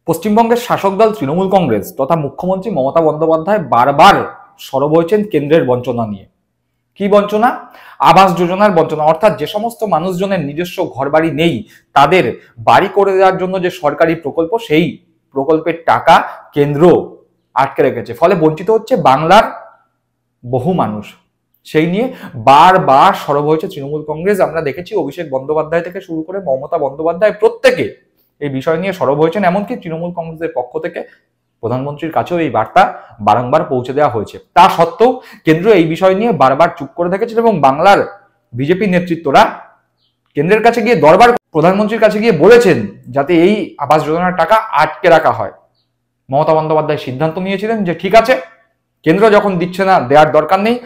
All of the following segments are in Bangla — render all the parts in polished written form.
পশ্চিমবঙ্গের শাসক দল তৃণমূল কংগ্রেস তথা মুখ্যমন্ত্রী মমতা বন্দ্যোপাধ্যায় বারবার সরব হয়েছেন কেন্দ্রের বঞ্চনা নিয়ে। কি বঞ্চনা? আবাস যোজনার বঞ্চনা। অর্থাৎ যে সমস্ত মানুষজনের নিজস্ব ঘরবাড়ি নেই তাদের বাড়ি করে দেওয়ার জন্য যে সরকারি প্রকল্প, সেই প্রকল্পের টাকা কেন্দ্র আটকে রেখেছে, ফলে বঞ্চিত হচ্ছে বাংলার বহু মানুষ। সেই নিয়ে বারবার সরব হয়েছে তৃণমূল কংগ্রেস। আমরা দেখেছি অভিষেক বন্দ্যোপাধ্যায় থেকে শুরু করে মমতা বন্দ্যোপাধ্যায় প্রত্যেকে এই বিষয় নিয়ে সরব হয়েছেন। এমনকি তৃণমূল কংগ্রেসের পক্ষ থেকে প্রধানমন্ত্রীর কাছেও এই বার্তা বারংবার পৌঁছে দেওয়া হয়েছে। তা সত্ত্বেও কেন্দ্র এই বিষয় নিয়ে বারবার চুপ করে থেকেছিল এবং বাংলার বিজেপি নেতৃত্বরা কেন্দ্রের কাছে গিয়ে দরবার প্রধানমন্ত্রীর কাছে গিয়ে বলেছেন যাতে এই আবাস যোজনার টাকা আটকে রাখা হয়। মমতা বন্দ্যোপাধ্যায় সিদ্ধান্ত নিয়েছিলেন যে ঠিক আছে, কেন্দ্র যখন দিচ্ছে না, দেওয়ার দরকার নেই,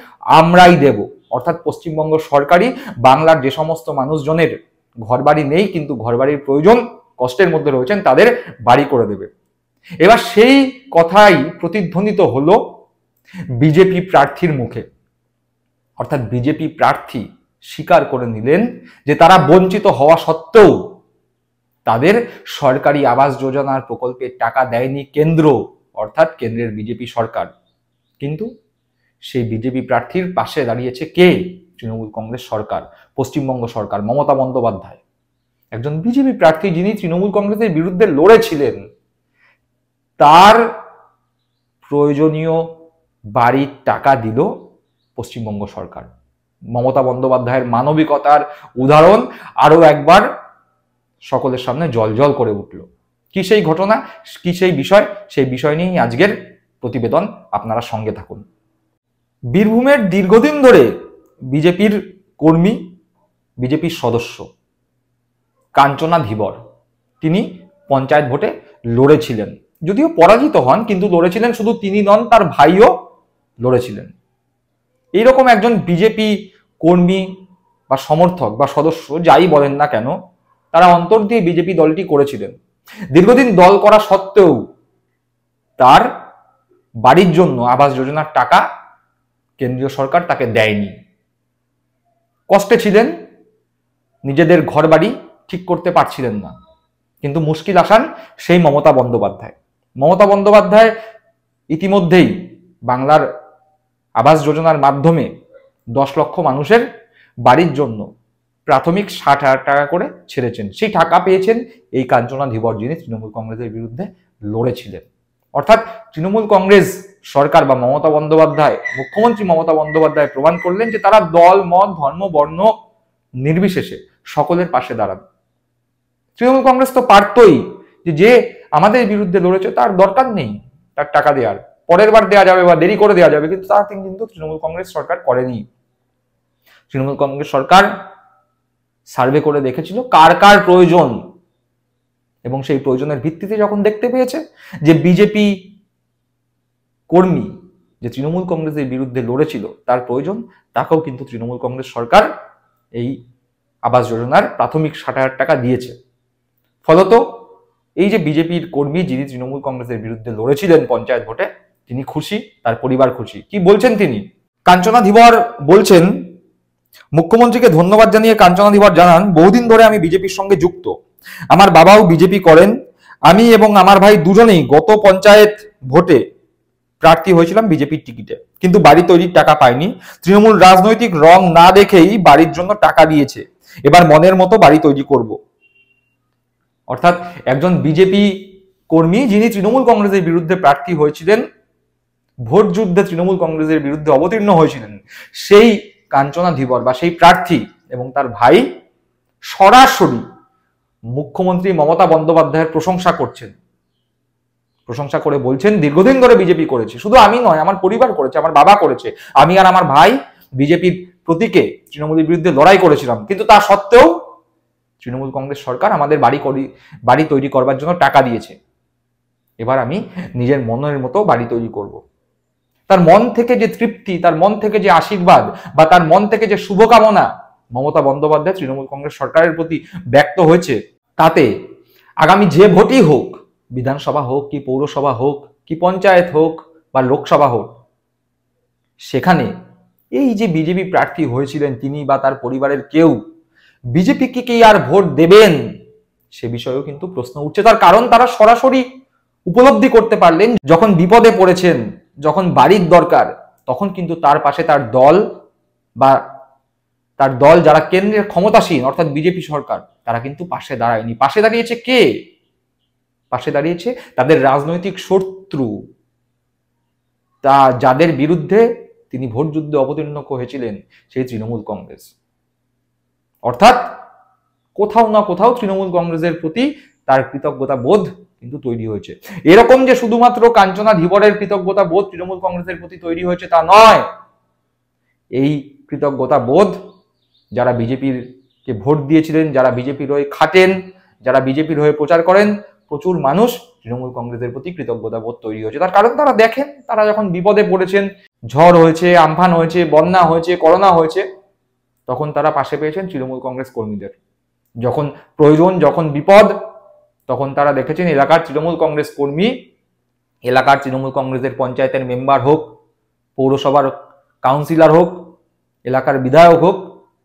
আমরাই দেব। অর্থাৎ পশ্চিমবঙ্গ সরকারই বাংলার যে সমস্ত মানুষজনের ঘরবাড়ি নেই কিন্তু ঘরবাড়ির প্রয়োজন, কষ্টের মধ্যে রয়েছেন, তাদের বাড়ি করে দেবে। এবার সেই কথাই প্রতিধ্বনিত হলো বিজেপি প্রার্থীর মুখে। অর্থাৎ বিজেপি প্রার্থী স্বীকার করে নিলেন যে তারা বঞ্চিত হওয়া সত্ত্বেও তাদের সরকারি আবাস যোজনার প্রকল্পের টাকা দেয়নি কেন্দ্র, অর্থাৎ কেন্দ্রের বিজেপি সরকার। কিন্তু সেই বিজেপি প্রার্থীর পাশে দাঁড়িয়েছে কে? তৃণমূল কংগ্রেস সরকার, পশ্চিমবঙ্গ সরকার, মমতা বন্দ্যোপাধ্যায়। একজন বিজেপি প্রার্থী যিনি তৃণমূল কংগ্রেসের বিরুদ্ধে লড়েছিলেন, তার প্রয়োজনীয় বাড়ির টাকা দিল পশ্চিমবঙ্গ সরকার। মমতা বন্দ্যোপাধ্যায়ের মানবিকতার উদাহরণ আরো একবার সকলের সামনে জলজল করে উঠল। কি সেই ঘটনা, কি সেই বিষয়? সেই বিষয় নিয়েই আজকের প্রতিবেদন, আপনারা সঙ্গে থাকুন। বীরভূমের দীর্ঘদিন ধরে বিজেপির কর্মী, বিজেপির সদস্য কাঞ্চনা ধীবর, তিনি পঞ্চায়েত ভোটে লড়েছিলেন। যদিও পরাজিত হন, কিন্তু লড়েছিলেন। শুধু তিনি নন, তার ভাইও লড়েছিলেন। এইরকম একজন বিজেপি কর্মী বা সমর্থক বা সদস্য, যাই বলেন না কেন, তারা অন্তর দিয়ে বিজেপি দলটি করেছিলেন। দীর্ঘদিন দল করা সত্ত্বেও তার বাড়ির জন্য আবাস যোজনার টাকা কেন্দ্রীয় সরকার তাকে দেয়নি। কষ্টে ছিলেন, নিজেদের ঘর বাড়ি ঠিক করতে পারছিলেন না। কিন্তু মুশকিল আসান সেই মমতা বন্দ্যোপাধ্যায়। মমতা বন্দ্যোপাধ্যায় ইতিমধ্যেই বাংলার আবাস যোজনার মাধ্যমে 10 লক্ষ মানুষের বাড়ির জন্য প্রাথমিক 60,000 টাকা করে ছেড়েছেন। সেই টাকা পেয়েছেন এই কাঞ্চনা ধীবর, যিনি তৃণমূল কংগ্রেসের বিরুদ্ধে লড়েছিলেন। অর্থাৎ তৃণমূল কংগ্রেস সরকার বা মমতা বন্দ্যোপাধ্যায়, মুখ্যমন্ত্রী মমতা বন্দ্যোপাধ্যায় প্রমাণ করলেন যে তারা দল, মত, ধর্ম, বর্ণ নির্বিশেষে সকলের পাশে দাঁড়ান। তৃণমূল কংগ্রেস তো পারতই যে আমাদের বিরুদ্ধে লড়েছে তার দরকার নেই তার টাকা দেওয়ার, পরের বার দেওয়া যাবে বা দেরি করে দেওয়া যাবে, কিন্তু তা কিন্তু তৃণমূল কংগ্রেস সরকার করেনি। তৃণমূল কংগ্রেস সরকার সার্ভে করে দেখেছিল কার কার প্রয়োজন, এবং সেই প্রয়োজনের ভিত্তিতে যখন দেখতে পেয়েছে যে বিজেপি কর্মী যে তৃণমূল কংগ্রেসের বিরুদ্ধে লড়েছিল তার প্রয়োজন, তাকেও কিন্তু তৃণমূল কংগ্রেস সরকার এই আবাস যোজনার প্রাথমিক 60,000 টাকা দিয়েছে। ফলত এই যে বিজেপির কর্মী যিনি তৃণমূল কংগ্রেসের বিরুদ্ধে লড়েছিলেন পঞ্চায়েত ভোটে, তিনি খুশি, তার পরিবার খুশি। কি বলছেন তিনি? কাঞ্চনা ধীবর বলছেন, মুখ্যমন্ত্রীকে ধন্যবাদ জানিয়ে কাঞ্চনা ধীবর জানান, বহুদিন ধরে আমি বিজেপির সঙ্গে যুক্ত। আমার বাবাও বিজেপি করেন। আমি এবং আমার ভাই দুজনেই গত পঞ্চায়েত ভোটে প্রার্থী হয়েছিলাম বিজেপির টিকিটে, কিন্তু বাড়ি তৈরির টাকা পাইনি। তৃণমূল রাজনৈতিক রং না দেখেই বাড়ির জন্য টাকা দিয়েছে। এবার মনের মতো বাড়ি তৈরি করব। অর্থাৎ একজন বিজেপি কর্মী যিনি তৃণমূল কংগ্রেসের বিরুদ্ধে প্রার্থী হয়েছিলেন, ভোট যুদ্ধে তৃণমূল কংগ্রেসের বিরুদ্ধে অবতীর্ণ হয়েছিলেন, সেই কাঞ্চনা ধীবর বা সেই প্রার্থী এবং তার ভাই সরাসরি মুখ্যমন্ত্রী মমতা বন্দ্যোপাধ্যায়ের প্রশংসা করছেন। প্রশংসা করে বলছেন, দীর্ঘদিন ধরে বিজেপি করেছে, শুধু আমি নয়, আমার পরিবার করেছে, আমার বাবা করেছে, আমি আর আমার ভাই বিজেপির প্রতীকে তৃণমূলের বিরুদ্ধে লড়াই করেছিলাম, কিন্তু তা সত্ত্বেও তৃণমূল কংগ্রেস সরকার আমাদের বাড়ি তৈরি করবার জন্য টাকা দিয়েছে। এবার আমি নিজের মনের মতো বাড়ি তৈরি করব। তার মন থেকে যে তৃপ্তি, তার মন থেকে যে আশীর্বাদ বা তার মন থেকে যে শুভকামনা মমতা বন্দ্যোপাধ্যায় তৃণমূল কংগ্রেস সরকারের প্রতি ব্যক্ত হয়েছে, তাতে আগামী যে ভোটই হোক, বিধানসভা হোক কি পৌরসভা হোক কি পঞ্চায়েত হোক বা লোকসভা হোক, সেখানে এই যে বিজেপি প্রার্থী হয়েছিলেন তিনি বা তার পরিবারের কেউ বিজেপিকে কি আর ভোট দেবেন, সে বিষয়েও কিন্তু প্রশ্ন উঠছে। তার কারণ তারা সরাসরি উপলব্ধি করতে পারলেন যখন বিপদে পড়েছেন, যখন বাড়ির দরকার, তখন কিন্তু তার পাশে তার দল বা তার দল যারা কেন্দ্রের ক্ষমতাসীন অর্থাৎ বিজেপি সরকার, তারা কিন্তু পাশে দাঁড়ায়নি। পাশে দাঁড়িয়েছে কে? পাশে দাঁড়িয়েছে তাদের রাজনৈতিক শত্রু, তা যাদের বিরুদ্ধে তিনি ভোট যুদ্ধে অবতীর্ণ হয়েছিলেন, সেই তৃণমূল কংগ্রেস। অর্থাৎ কোথাও না কোথাও তৃণমূল কংগ্রেসের প্রতি তার কৃতজ্ঞতা বোধ কিন্তু তৈরি হয়েছে। এরকম যে শুধুমাত্র কাঞ্চনা ধীবরের কৃতজ্ঞতা বোধ তৃণমূল কংগ্রেসের প্রতি তৈরি হয়েছে তা নয়, এই কৃতজ্ঞতা বোধ যারা বিজেপির কে ভোট দিয়েছিলেন, যারা বিজেপির হয়ে খাটেন, যারা বিজেপির হয়ে প্রচার করেন, প্রচুর মানুষ তৃণমূল কংগ্রেসের প্রতি কৃতজ্ঞতা বোধ তৈরি হয়েছে। তার কারণ তারা দেখেন, তারা যখন বিপদে পড়েছেন, ঝড় হয়েছে, আমফান হয়েছে, বন্যা হয়েছে, করোনা হয়েছে, তখন তারা পাশে পেয়েছেন তৃণমূল কংগ্রেস কর্মীদের। যখন প্রয়োজন, যখন বিপদ, তখন তারা দেখেছেন এলাকার তৃণমূল কংগ্রেস কর্মী, এলাকার তৃণমূল কংগ্রেসের পঞ্চায়েতের মেম্বার হোক, পৌরসভার কাউন্সিলর হোক, এলাকার বিধায়ক হোক,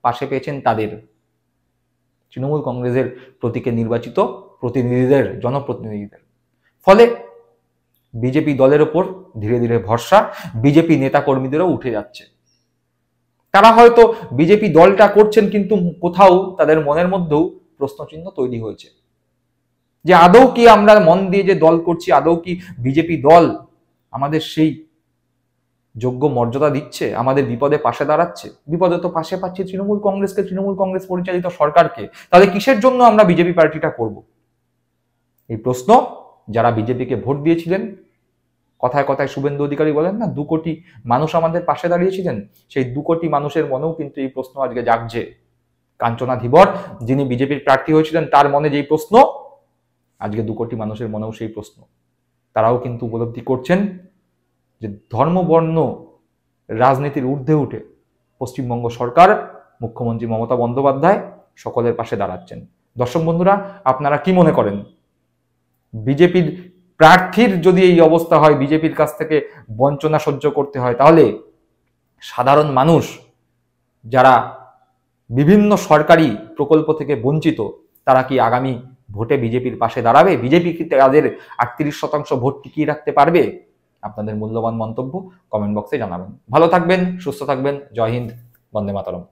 পাশে পেয়েছেন তাদের তৃণমূল কংগ্রেসের প্রতীকে নির্বাচিত প্রতিনিধিদের, জনপ্রতিনিধিদের। ফলে বিজেপি দলের ওপর ধীরে ধীরে ভরসা বিজেপি নেতা কর্মীদেরও উঠে যাচ্ছে। তারা হয়তো বিজেপি দলটা করছেন, কিন্তু কোথাও তাদের মনের মধ্যেও প্রশ্নচিহ্ন তৈরি হয়েছে যে আদৌ কি আমরা মন দিয়ে যে দল করছি, আদৌ কি বিজেপি দল আমাদের সেই যোগ্য মর্যাদা দিচ্ছে, আমাদের বিপদে পাশে দাঁড়াচ্ছে? বিপদে তো পাশে পাচ্ছি তৃণমূল কংগ্রেসকে, তৃণমূল কংগ্রেস পরিচালিত সরকারকে, তাহলে কিসের জন্য আমরা বিজেপি পার্টিটা করব? এই প্রশ্ন যারা বিজেপিকে ভোট দিয়েছিলেন, কথায় কথায় শুভেন্দু অধিকারী বলেন না 2 কোটি মানুষ আমাদের পাশে দাঁড়িয়েছিলেন, সেই 2 কোটি মানুষের মনেও কিন্তু এই প্রশ্ন আজকে জাগছে। কাঞ্চনা ধীবর যিনি বিজেপির প্রার্থী হয়েছিলেন, তার মনে যেই প্রশ্ন, আজকে 2 কোটি মানুষের মনেও সেই প্রশ্ন। তারাও কিন্তু উপলব্ধি করছেন যে ধর্ম বর্ণ রাজনীতির ঊর্ধ্বে উঠে পশ্চিমবঙ্গ সরকার, মুখ্যমন্ত্রী মমতা বন্দ্যোপাধ্যায় সকলের পাশে দাঁড়াচ্ছেন। দর্শক বন্ধুরা, আপনারা কি মনে করেন? বিজেপির প্রার্থীর যদি এই অবস্থা হয়, বিজেপির কাছ থেকে বঞ্চনা সহ্য করতে হয়, তাহলে সাধারণ মানুষ যারা বিভিন্ন সরকারি প্রকল্প থেকে বঞ্চিত, তারা কি আগামী ভোটে বিজেপির পাশে দাঁড়াবে? বিজেপি কি তাদের 38% ভোট টিকিয়ে রাখতে পারবে? আপনাদের মূল্যবান মন্তব্য কমেন্ট বক্সে জানাবেন। ভালো থাকবেন, সুস্থ থাকবেন। জয় হিন্দ, বন্দে মাতরম।